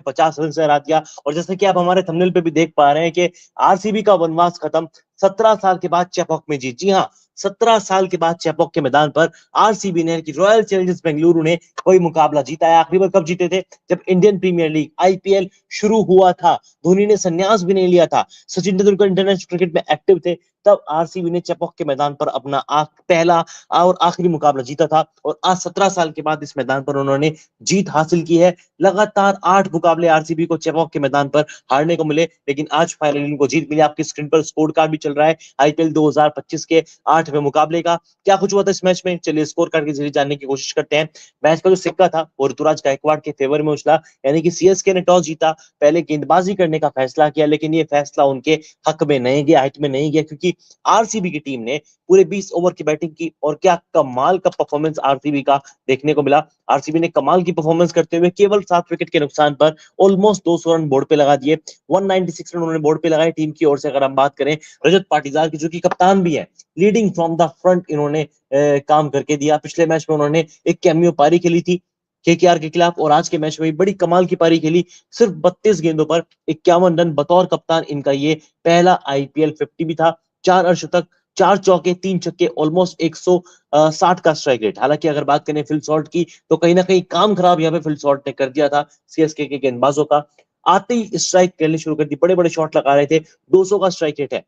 50 run से हरा दिया। और जैसे कि आप हमारे थंबनेल पे भी देख पा रहे हैं कि आरसीबी का वनवास खत्म, 17 साल के बाद चेपॉक में जीत। जी हाँ, 17 साल के बाद चेपॉक के मैदान पर आरसीबी ने कि रॉयल चैलेंजर्स बेंगलुरु ने कोई मुकाबला जीता है। आखिरी बार कब जीते थे? जब इंडियन प्रीमियर लीग आईपीएल शुरू हुआ था, धोनी ने संन्यास भी नहीं लिया था, सचिन तेंदुलकर इंटरनेशनल क्रिकेट में एक्टिव थे, तब आरसीबी ने चेपॉक के मैदान पर अपना पहला और आखिरी मुकाबला जीता था। और आज 17 साल के बाद इस मैदान पर उन्होंने जीत हासिल की है। लगातार 8 मुकाबले आरसीबी को चेपॉक के मैदान पर हारने को मिले, लेकिन आज फाइनली उनको जीत मिली। आपकी स्क्रीन पर स्कोर कार्ड भी चल रहा है आईपीएल 2025 के 8वें मुकाबले का। क्या कुछ हुआ था इस मैच में, चलिए स्कोर कार्ड के जरिए जानने की कोशिश करते हैं। मैच का जो सिक्का था वो ऋतुराज गायकवाड़ के फेवर में उछला, यानी कि सीएसके ने टॉस जीता, पहले गेंदबाजी करने का फैसला किया, लेकिन ये फैसला उनके हक में नहीं गया, हित में नहीं गया, क्योंकि आरसीबी की टीम ने पूरे 20 ओवर की बैटिंग की और क्या कमाल का परफॉर्मेंस आरसीबी का देखने को मिला। आरसीबी ने कमाल की परफॉर्मेंस करते हुए केवल 7 विकेट के नुकसान पर ऑलमोस्ट 200 रन बोर्ड पे लगा दिए। 196 रन उन्होंने बोर्ड पे लगाए। टीम की ओर से अगर हम बात करें रजत पाटीदार की, जो कि कप्तान भी है, लीडिंग फ्रॉम द फ्रंट इन्होंने काम करके दिया। पिछले मैच में उन्होंने एक कैमियो पारी खेली थी केकेआर के खिलाफ, और आज के मैच में बड़ी कमाल की पारी खेली। सिर्फ 32 गेंदों पर 51 रन, बतौर कप्तान इनका ये पहला आईपीएल 50 भी था। 4 अर्धशतक, 4 चौके, 3 छक्के, ऑलमोस्ट 160 का स्ट्राइक रेट। हालांकि अगर बात करें फिल सॉल्ट की, तो कहीं ना कहीं काम खराब यहाँ पे फिल सॉल्ट ने कर दिया था सीएसके के गेंदबाजों का। आते ही स्ट्राइक करनी शुरू कर दी, बड़े बड़े शॉट लगा रहे थे। 200 का स्ट्राइक रेट है।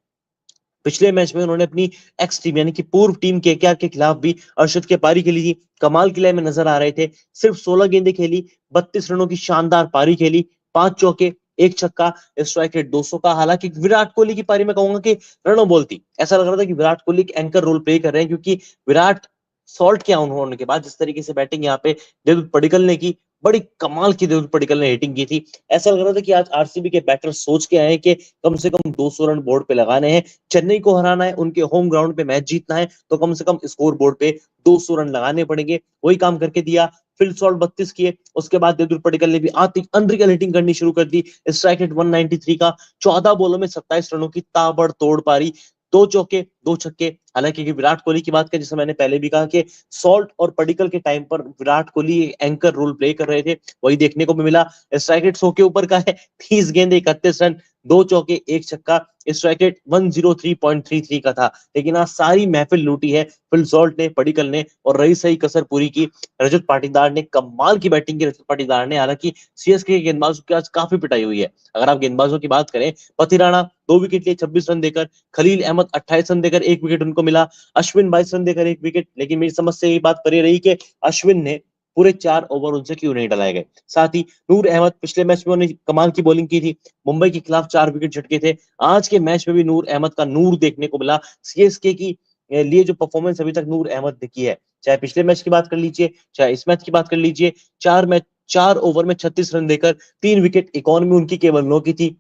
पिछले मैच में उन्होंने अपनी एक्स टीम यानी कि पूर्व टीम केकेआर के खिलाफ भी अर्शद के पारी खेली थी, कमाल किले में नजर आ रहे थे। सिर्फ 16 गेंदें खेली, 32 रनों की शानदार पारी खेली, 5 चौके, 1 छक्का, स्ट्राइक रेट 200 का। हालांकि विराट कोहली की पारी में कहूंगा कि रनों बोलती, ऐसा लग रहा था कि Virat Kohli anchor role play कर रहे हैं, क्योंकि विराट सॉल्ट के आउट होने के बाद जिस तरीके से बैटिंग यहाँ पे देवदत्त पडिक्कल ने की, बड़ी कमाल की देवदत्त पडिक्कल ने हिटिंग की थी। ऐसा लग रहा था कि आज आरसीबी के बैटर सोच के आए कि कम से कम 200 रन बोर्ड पे लगाने हैं, चेन्नई को हराना है, उनके होम ग्राउंड पे मैच जीतना है, तो कम से कम स्कोर बोर्ड पे 200 रन लगाने पड़ेंगे। वही काम करके दिया। फिल सॉल्ट 32 किए, उसके बाद देवदत्त पडिक्कल ने भी आती अनरिकल हिटिंग करनी शुरू कर दी। स्ट्राइक रेट 193 का, 14 बॉलों में 27 रनों की ताबड़तोड़ पारी, 2 चौके, 2 छक्के। हालांकि विराट कोहली की बात करें, जैसे मैंने पहले भी कहा कि सॉल्ट और पडिक्कल के टाइम पर Virat Kohli anchor role play कर रहे थे, वही देखने को भी मिला। स्ट्राइक रेट 100 के ऊपर का है, 30 गेंदे, 31 रन, 2 चौके, 1 छक्का। स्ट्राइक रेट 103.33 का था। लेकिन आज सारी महफिल लूटी है फिल सॉल्ट ने, पडिक्कल ने, और रही सही कसर पूरी की रजत पाटीदार ने। कमाल की बैटिंग की रजत पाटीदार ने। हालांकि सीएसके के गेंदबाजों की आज काफी पिटाई हुई है। अगर आप गेंदबाजों की बात करें, पथिराणा 2 विकेट लिए 26 रन देकर, खलील अहमद 28 रन देकर 1 विकेट उनको मिला, अश्विन 22 रन देकर 1 विकेट। लेकिन मेरी समझ से ये बात परी रही कि अश्विन ने पूरे 4 ओवर उनसे क्यों नहीं डलाए गए। साथ ही नूर अहमद, पिछले मैच में उन्होंने कमाल की बॉलिंग की थी, मुंबई के खिलाफ 4 विकेट झटके थे। आज के मैच में भी नूर अहमद का नूर देखने को मिला। सीएसके की लिए जो परफॉर्मेंस अभी तक नूर अहमद ने की है, चाहे पिछले मैच की बात कर लीजिए, चाहे इस मैच की बात कर लीजिए, 4 ओवर में 36 रन देकर 3 विकेट, इकॉनमी उनकी केवल 9 की थी।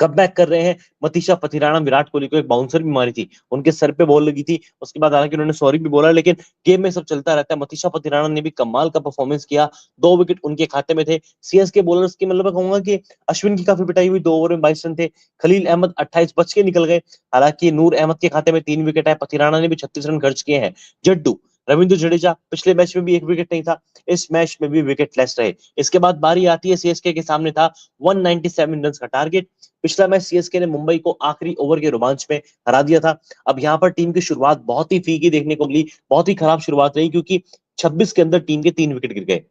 कमबैक कर रहे हैं मतीशा पथिराणा। विराट कोहली को एक बाउंसर भी मारी थी, उनके सर पे बॉल लगी थी, उसके बाद हालांकि उन्होंने सॉरी भी बोला, लेकिन गेम में सब चलता रहता है। मतीशा पथिराणा ने भी कमाल का परफॉर्मेंस किया, 2 विकेट उनके खाते में थे। सीएसके बॉलर्स की मतलब मैं कहूंगा कि अश्विन की काफी पिटाई हुई, 2 ओवर में 22 रन थे। खलील अहमद 28 बच के निकल गए। हालांकि नूर अहमद के खाते में 3 विकेट है, पथिराणा ने भी 36 रन खर्च किए हैं। जड्डू रविंद्र जडेजा, पिछले मैच में भी 1 विकेट नहीं था, इस मैच में भी विकेट लेस रहे। इसके बाद बारी आती है सीएसके के सामने था 197 रन का टारगेट। पिछला मैच सीएसके ने मुंबई को आखिरी ओवर के रोमांच में हरा दिया था। अब यहाँ पर टीम की शुरुआत बहुत ही फीकी देखने को मिली, बहुत ही खराब शुरुआत रही, क्योंकि 26 के अंदर टीम के 3 विकेट गिर गए।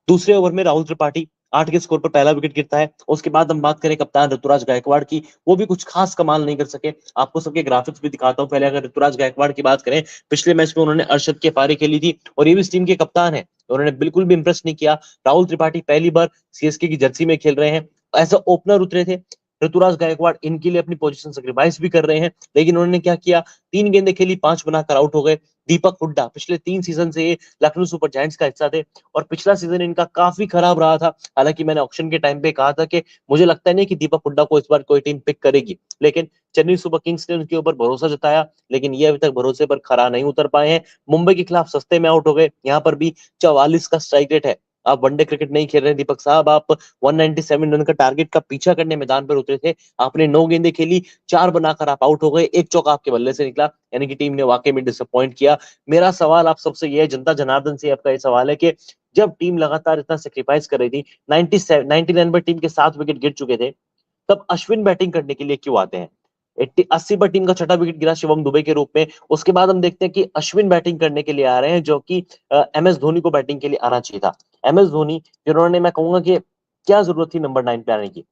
दूसरे ओवर में राहुल त्रिपाठी 8 के स्कोर पर पहला विकेट गिरता है। उसके बाद हम बात करें कप्तान ऋतुराज गायकवाड़ की, वो भी कुछ खास कमाल नहीं कर सके। आपको सबके ग्राफिक्स भी दिखाता हूं। पहले अगर ऋतुराज गायकवाड़ की बात करें, पिछले मैच में उन्होंने अरशद के पारी खेली थी, और ये भी इस टीम के कप्तान है, उन्होंने बिल्कुल भी इंप्रेस नहीं किया। राहुल त्रिपाठी पहली बार सीएसके की जर्सी में खेल रहे हैं, ऐसा ओपनर उतरे थे। ऋतुराज गायकवाड़ इनके लिए अपनी पोजीशन सेक्रीफाइस भी कर रहे हैं, लेकिन उन्होंने क्या किया, 3 गेंदें खेली, 5 बनाकर आउट हो गए। दीपक हुड्डा पिछले 3 सीजन से ये लखनऊ सुपर जायंट्स का हिस्सा थे, और पिछला सीजन इनका काफी खराब रहा था। हालांकि मैंने ऑक्शन के टाइम पे कहा था कि मुझे लगता नहीं कि दीपक हुड्डा को इस बार कोई टीम पिक करेगी, लेकिन चेन्नई सुपर किंग्स ने उनके ऊपर भरोसा जताया, लेकिन ये अभी तक भरोसे पर खरा नहीं उतर पाए हैं। मुंबई के खिलाफ सस्ते में आउट हो गए, यहाँ पर भी 44 का स्ट्राइक रेट है। आप वनडे क्रिकेट नहीं खेल रहे हैं दीपक साहब, आप 197 रन का टारगेट का पीछा करने मैदान पर उतरे थे। आपने 9 गेंदें खेली, 4 बनाकर आप आउट हो गए, एक चौका आपके बल्ले से निकला, यानी कि टीम ने वाकई में डिसअपॉइंट किया। मेरा सवाल आप सबसे ये है, जनता जनार्दन से आपका ये सवाल है कि जब टीम लगातार इतना सेक्रीफाइस कर रही थी, 99 पर टीम के 7 विकेट गिर चुके थे, तब अश्विन बैटिंग करने के लिए क्यों आते हैं? 80 पर टीम का छठा विकेट गिरा शिवम दुबे के रूप में। उसके बाद हम देखते हैं कि अश्विन बैटिंग करने के लिए आ रहे हैं, जो कि एमएस धोनी को बैटिंग के लिए आना चाहिए था। एमएस धोनी, जिन्होंने, मैं कहूंगा कि क्या जरूरत थी नंबर 9 पे आने की।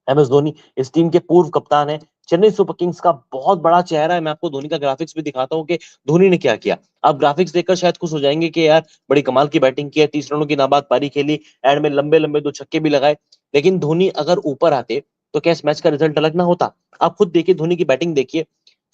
एमएस धोनी इस टीम के पूर्व कप्तान है, चेन्नई सुपर किंग्स का बहुत बड़ा चेहरा है। मैं आपको धोनी का ग्राफिक्स भी दिखाता हूँ कि धोनी ने क्या किया। आप ग्राफिक्स देखकर शायद खुश हो जाएंगे कि यार बड़ी कमाल की बैटिंग की है, 30 रनों की नाबाद पारी खेली, एंड में लंबे लंबे 2 छक्के भी लगाए। लेकिन धोनी अगर ऊपर आते तो क्या इस मैच का रिजल्ट अलग ना होता? आप खुद देखिए, धोनी की बैटिंग देखिए,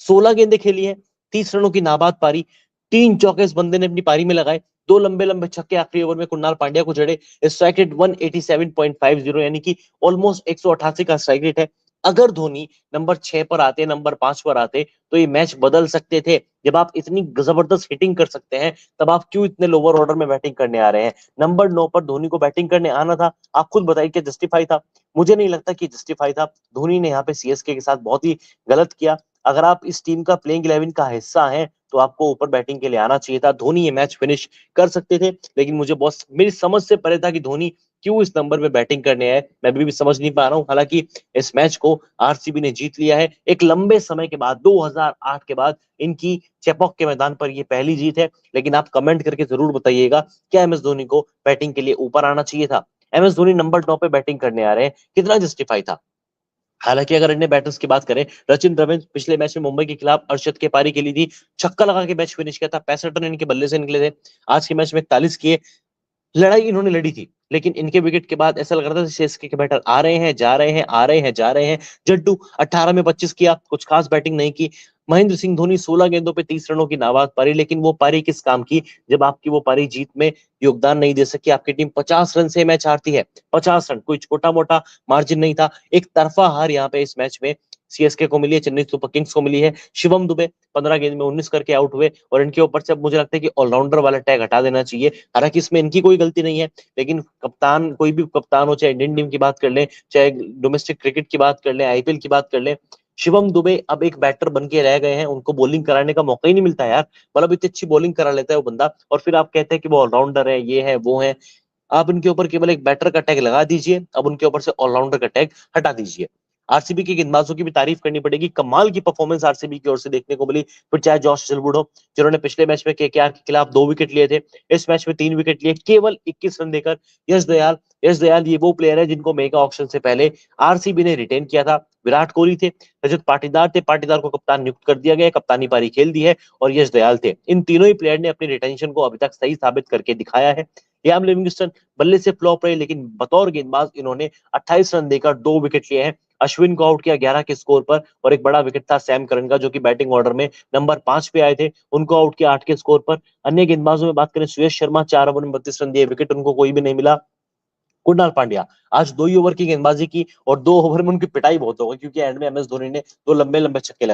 16 गेंदें खेली है, 30 रनों की नाबाद पारी, 3 चौके इस बंदे ने अपनी पारी में लगाए, 2 लंबे लंबे छक्के आखिरी ओवर में कुणाल पांड्या को जड़े, स्ट्राइक रेट 187.50, यानी कि ऑलमोस्ट 188 का स्ट्राइक रेट है। अगर धोनी नंबर 6 पर आते, नंबर 5 पर आते, तो ये मैच बदल सकते थे। जब आप इतनी जबरदस्त हिटिंग कर सकते हैं, तब आप क्यों इतने लोअर ऑर्डर में बैटिंग करने आ रहे हैं? नंबर 9 पर धोनी को बैटिंग करने आना था, आप खुद बताइए क्या जस्टिफाई था? मुझे नहीं लगता कि जस्टिफाई था। धोनी ने यहाँ पे सीएसके के साथ बहुत ही गलत किया। अगर आप इस टीम का प्लेइंग 11 का हिस्सा हैं, तो आपको ऊपर बैटिंग के लिए आना चाहिए था। धोनी ये मैच फिनिश कर सकते थे, लेकिन मुझे बहुत, मेरी समझ से परे था कि धोनी क्यों इस नंबर पे बैटिंग करने आए। मैं अभी भी समझ नहीं पा रहा हूं। हालांकि इस मैच को आरसीबी ने जीत लिया है एक लंबे समय के बाद, 2008 के बाद इनकी चेपॉक के मैदान पर ये पहली जीत है। लेकिन आप कमेंट करके जरूर बताइएगा, क्या एमएस धोनी को बैटिंग के लिए ऊपर आना चाहिए था? एमएस धोनी नंबर 9 पे बैटिंग करने आ रहे हैं, कितना जस्टिफाई था? हालांकि अगर अन्य बैटर्स की बात करें, रचिन रविंद्र पिछले मैच में मुंबई के खिलाफ अर्शद के पारी खेली थी, छक्का लगा के मैच फिनिश किया था, 65 रन इनके बल्ले से निकले थे। आज के मैच में 41 किए, लड़ाई इन्होंने लड़ी थी। लेकिन इनके विकेट के बाद ऐसा लग रहा था सीएसके के बैटर आ रहे हैं, जा रहे हैं, आ रहे हैं, जा रहे हैं। जड्डू 18 में 25 किया, कुछ खास बैटिंग नहीं की। महेंद्र सिंह धोनी 16 गेंदों पे 30 रनों की नाबाद पारी, लेकिन वो पारी किस काम की जब आपकी वो पारी जीत में योगदान नहीं दे सकी? आपकी टीम 50 रन से मैच हारती है, 50 रन, कोई छोटा मोटा मार्जिन नहीं था। एक तरफा हार यहाँ पे इस मैच में सीएसके को मिली है, चेन्नई सुपर किंग्स को मिली है। शिवम दुबे 15 गेंद में 19 करके आउट हुए, और इनके ऊपर से अब मुझे लगता है कि ऑलराउंडर वाला टैग हटा देना चाहिए। हालांकि इसमें इनकी कोई गलती नहीं है, लेकिन कप्तान, कोई भी कप्तान हो, चाहे इंडियन टीम की बात कर ले, चाहे डोमेस्टिक क्रिकेट की बात कर ले, आईपीएल की बात कर ले, शिवम दुबे अब एक बैटर बन के रह गए हैं, उनको बॉलिंग कराने का मौका ही नहीं मिलता यार। मतलब इतनी अच्छी बॉलिंग करा लेता है वो बंदा, और फिर आप कहते हैं कि वो ऑलराउंडर है, ये है, वो है। आप इनके ऊपर केवल एक बैटर का टैग लगा दीजिए, अब उनके ऊपर से ऑलराउंडर का टैग हटा दीजिए। आरसीबी के गेंदबाजों की भी तारीफ करनी पड़ेगी, कमाल की परफॉर्मेंस आरसीबी की ओर से देखने को मिली। फिर चाहे जॉश हेजलवुड हो, जिन्होंने पिछले मैच में केकेआर के खिलाफ 2 विकेट लिए थे, इस मैच में 3 विकेट लिए, केवल 21 रन देकर। यश दयाल ये वो प्लेयर है जिनको मेगा ऑक्शन से पहले आरसीबी ने रिटेन किया था। विराट कोहली थे, रजत पाटीदार थे, पाटीदार को कप्तान नियुक्त कर दिया गया, कप्तानी पारी खेल दी है, और यश दयाल थे। इन तीनों ही प्लेयर ने अपनी रिटेंशन को अभी तक सही साबित करके दिखाया है। लियाम लिविंगस्टन बल्ले से फ्लॉप रहे, लेकिन बतौर गेंदबाज इन्होंने 28 रन देकर 2 विकेट लिए हैं। अश्विन को आउट किया 11 के स्कोर पर, और एक बड़ा विकेट था सैम करन का, जो कि बैटिंग ऑर्डर में नंबर 5 पे आए थे, उनको आउट किया 8 के स्कोर पर। अन्य गेंदबाजों में बात करें, सुयश शर्मा 4 ओवर में 32 रन दिए, विकेट उनको कोई भी नहीं मिला। कुणाल पांड्या आज 2 ही ओवर की गेंदबाजी की, और 2 ओवर में उनकी पिटाई बहुत हो गई, क्योंकि एंड में एमएस धोनी ने 2 लंबे लंबे छक्के लगाए।